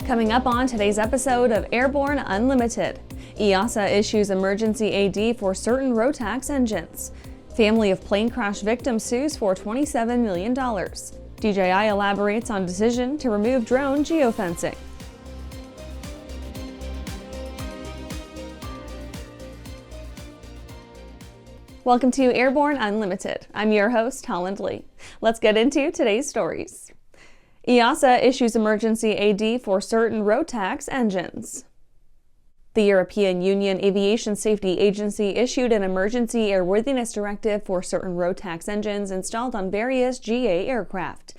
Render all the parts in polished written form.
Coming up on today's episode of Airborne-Unlimited, EASA issues emergency AD for certain Rotax engines. Family of plane crash victim sues for $27 million. DJI elaborates on decision to remove drone geofencing. Welcome to Airborne Unlimited. I'm your host, Holland Lee. Let's get into today's stories. EASA issues emergency AD for certain Rotax engines. The European Union Aviation Safety Agency issued an Emergency Airworthiness Directive for certain Rotax engines installed on various GA aircraft.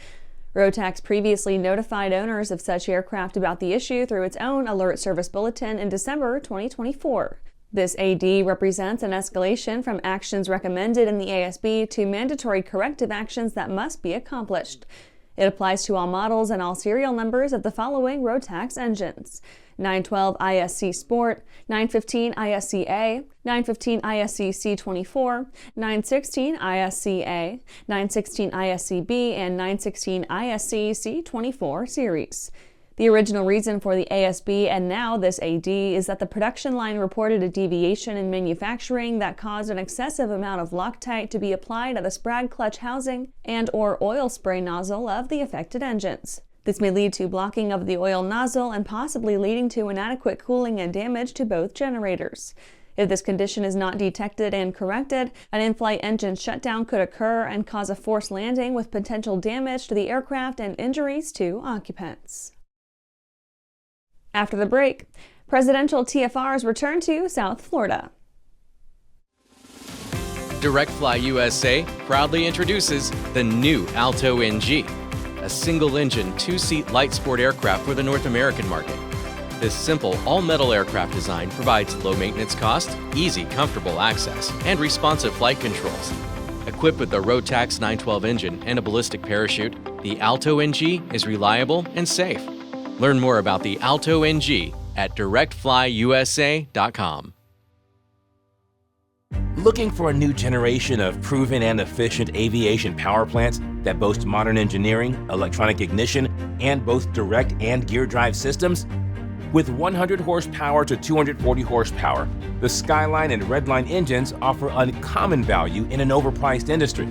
Rotax previously notified owners of such aircraft about the issue through its own Alert Service Bulletin in December 2024. This AD represents an escalation from actions recommended in the ASB to mandatory corrective actions that must be accomplished. It applies to all models and all serial numbers of the following Rotax engines: 912 ISC Sport, 915 ISC-A, 915 ISC C-24, 916 ISC-A, 916 ISC-B, and 916 ISC C-24 series. The original reason for the ASB and now this AD is that the production line reported a deviation in manufacturing that caused an excessive amount of Loctite to be applied at the sprag clutch housing and/or oil spray nozzle of the affected engines. This may lead to blocking of the oil nozzle and possibly leading to inadequate cooling and damage to both generators. If this condition is not detected and corrected, an in-flight engine shutdown could occur and cause a forced landing with potential damage to the aircraft and injuries to occupants. After the break, presidential TFRs return to South Florida. DirectFly USA proudly introduces the new Alto NG, a single-engine, two-seat light sport aircraft for the North American market. This simple, all-metal aircraft design provides low maintenance cost, easy, comfortable access, and responsive flight controls. Equipped with a Rotax 912 engine and a ballistic parachute, the Alto NG is reliable and safe. Learn more about the Alto NG at directflyusa.com. Looking for a new generation of proven and efficient aviation power plants that boast modern engineering, electronic ignition, and both direct and gear drive systems? With 100 horsepower to 240 horsepower, the Skyline and Redline engines offer uncommon value in an overpriced industry.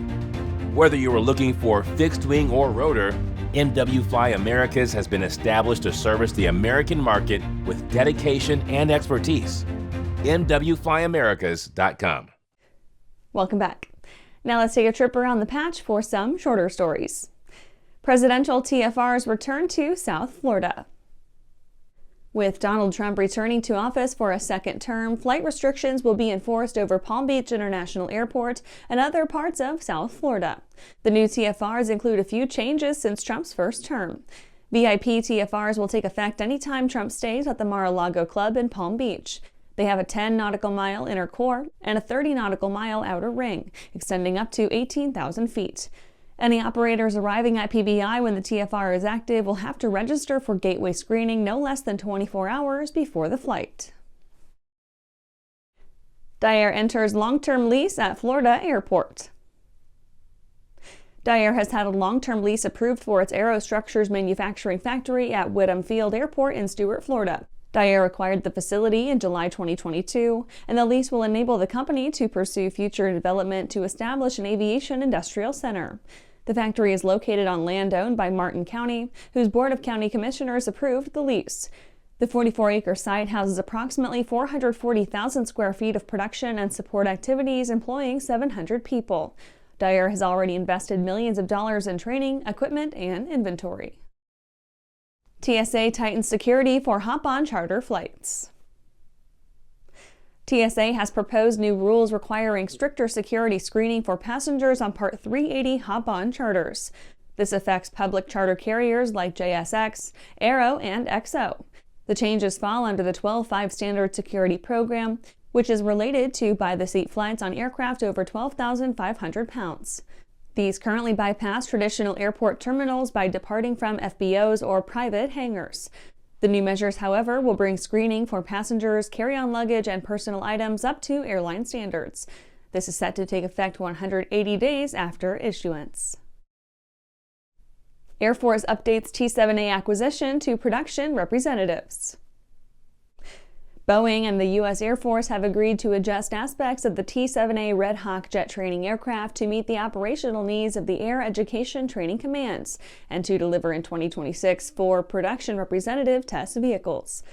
Whether you are looking for fixed wing or rotor, MW Fly Americas has been established to service the American market with dedication and expertise. MWFlyAmericas.com. Welcome back. Now let's take a trip around the patch for some shorter stories. Presidential TFRs return to South Florida. With Donald Trump returning to office for a second term, flight restrictions will be enforced over Palm Beach International Airport and other parts of South Florida. The new TFRs include a few changes since Trump's first term. VIP TFRs will take effect anytime Trump stays at the Mar-a-Lago Club in Palm Beach. They have a 10 nautical mile inner core and a 30 nautical mile outer ring, extending up to 18,000 feet. Any operators arriving at PBI when the TFR is active will have to register for gateway screening no less than 24 hours before the flight. Dier enters long-term lease at Florida Airport. Dier has had a long-term lease approved for its aerostructures manufacturing factory at Whittam Field Airport in Stuart, Florida. Dier acquired the facility in July 2022, and the lease will enable the company to pursue future development to establish an aviation industrial center. The factory is located on land owned by Martin County, whose Board of County Commissioners approved the lease. The 44-acre site houses approximately 440,000 square feet of production and support activities employing 700 people. Dier has already invested millions of dollars in training, equipment, and inventory. TSA tightens security for Hoton charter flights. TSA has proposed new rules requiring stricter security screening for passengers on Part 380 Hoton charters. This affects public charter carriers like JSX, Aero, and XO. The changes fall under the 12.5 Standard Security Program, which is related to by-the-seat flights on aircraft over 12,500 pounds. These currently bypass traditional airport terminals by departing from FBOs or private hangars. The new measures, however, will bring screening for passengers, carry-on luggage, and personal items up to airline standards. This is set to take effect 180 days after issuance. Air Force updates T-7A acquisition to production representatives. Boeing and the U.S. Air Force have agreed to adjust aspects of the T-7A Red Hawk jet training aircraft to meet the operational needs of the Air Education Training Commands and to deliver in 2026 4 production representative test vehicles.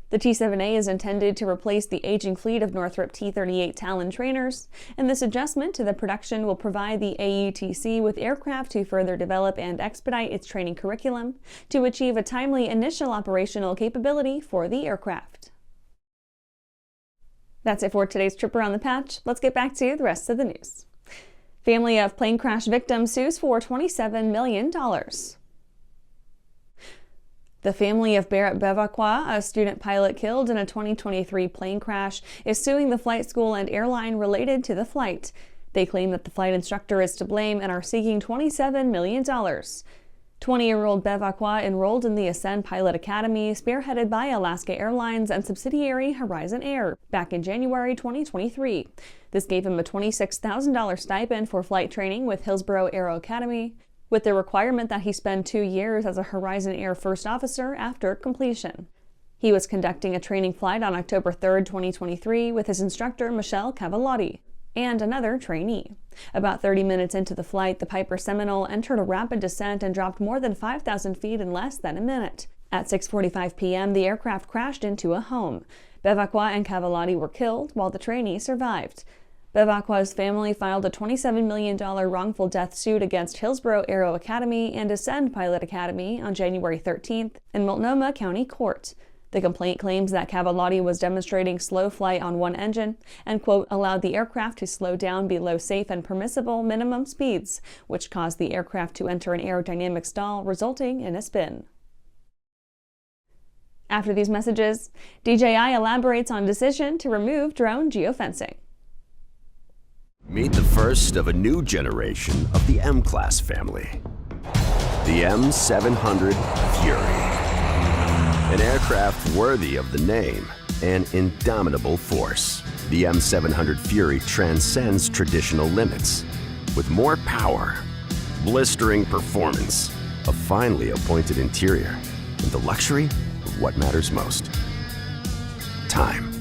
The T-7A is intended to replace the aging fleet of Northrop T-38 Talon trainers, and this adjustment to the production will provide the AUTC with aircraft to further develop and expedite its training curriculum to achieve a timely initial operational capability for the aircraft. That's it for today's trip around the patch. Let's get back to the rest of the news. Family of plane crash victim sues for $27 million. The family of Barrett Bevacqua, a student pilot killed in a 2023 plane crash, is suing the flight school and airline related to the flight. They claim that the flight instructor is to blame and are seeking $27 million. 20-year-old Bevacqua enrolled in the Ascend Pilot Academy, spearheaded by Alaska Airlines and subsidiary Horizon Air, back in January 2023. This gave him a $26,000 stipend for flight training with Hillsborough Aero Academy, with the requirement that he spend 2 years as a Horizon Air first officer after completion. He was conducting a training flight on October 3, 2023, with his instructor Michelle Cavalotti and another trainee. About 30 minutes into the flight, the Piper Seminole entered a rapid descent and dropped more than 5,000 feet in less than a minute. At 6:45 p.m., the aircraft crashed into a home. Bevacqua and Cavalotti were killed, while the trainee survived. Bevacqua's family filed a $27 million wrongful death suit against Hillsborough Aero Academy and Ascend Pilot Academy on January 13th in Multnomah County Court. The complaint claims that Cavalotti was demonstrating slow flight on one engine and, quote, allowed the aircraft to slow down below safe and permissible minimum speeds, which caused the aircraft to enter an aerodynamic stall, resulting in a spin. After these messages, DJI elaborates on decision to remove drone geofencing. Meet the first of a new generation of the M-Class family, the M700 Fury. An aircraft worthy of the name, an indomitable force. The M700 Fury transcends traditional limits with more power, blistering performance, a finely appointed interior, and the luxury of what matters most: time.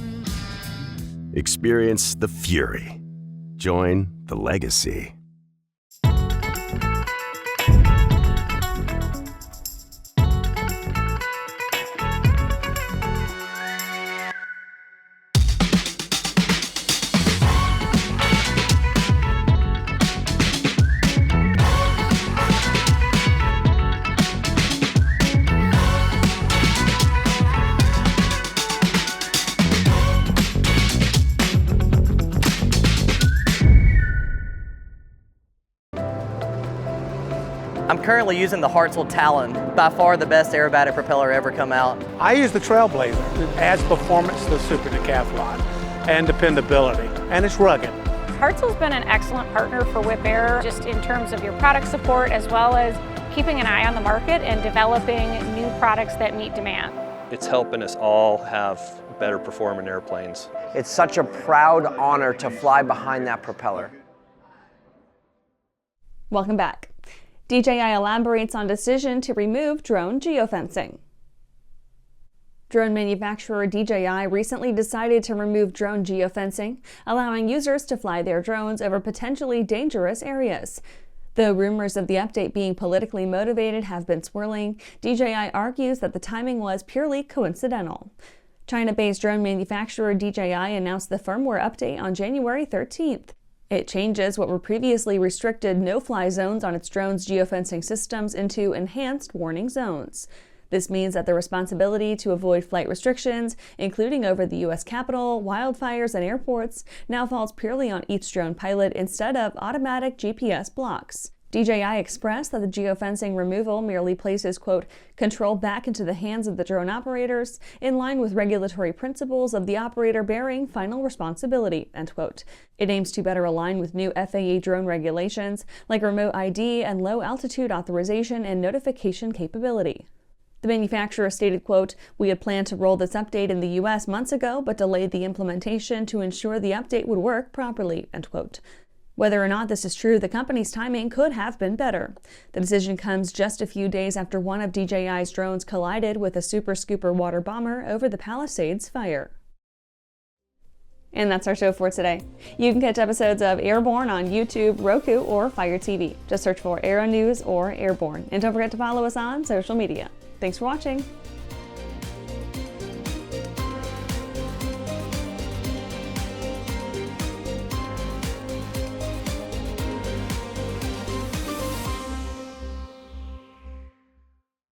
Experience the Fury. Join the legacy. I'm currently using the Hartzell Talon, by far the best aerobatic propeller ever come out. I use the Trailblazer. It adds performance to the Super Decathlon and dependability, and it's rugged. Hartzell's been an excellent partner for Whip Air, just in terms of your product support as well as keeping an eye on the market and developing new products that meet demand. It's helping us all have better performing airplanes. It's such a proud honor to fly behind that propeller. Welcome back. DJI elaborates on decision to remove drone geofencing. Drone manufacturer DJI recently decided to remove drone geofencing, allowing users to fly their drones over potentially dangerous areas. Though rumors of the update being politically motivated have been swirling, DJI argues that the timing was purely coincidental. China-based drone manufacturer DJI announced the firmware update on January 13th. It changes what were previously restricted no-fly zones on its drone's geofencing systems into enhanced warning zones. This means that the responsibility to avoid flight restrictions, including over the U.S. Capitol, wildfires, and airports, now falls purely on each drone pilot instead of automatic GPS blocks. DJI expressed that the geofencing removal merely places, quote, control back into the hands of the drone operators, in line with regulatory principles of the operator bearing final responsibility, end quote. It aims to better align with new FAA drone regulations, like remote ID and low-altitude authorization and notification capability. The manufacturer stated, quote, we had planned to roll this update in the U.S. months ago, but delayed the implementation to ensure the update would work properly, end quote. Whether or not this is true, the company's timing could have been better. The decision comes just a few days after one of DJI's drones collided with a Super Scooper water bomber over the Palisades fire. And that's our show for today. You can catch episodes of Airborne on YouTube, Roku, or Fire TV. Just search for Aero-News or Airborne. And don't forget to follow us on social media. Thanks for watching.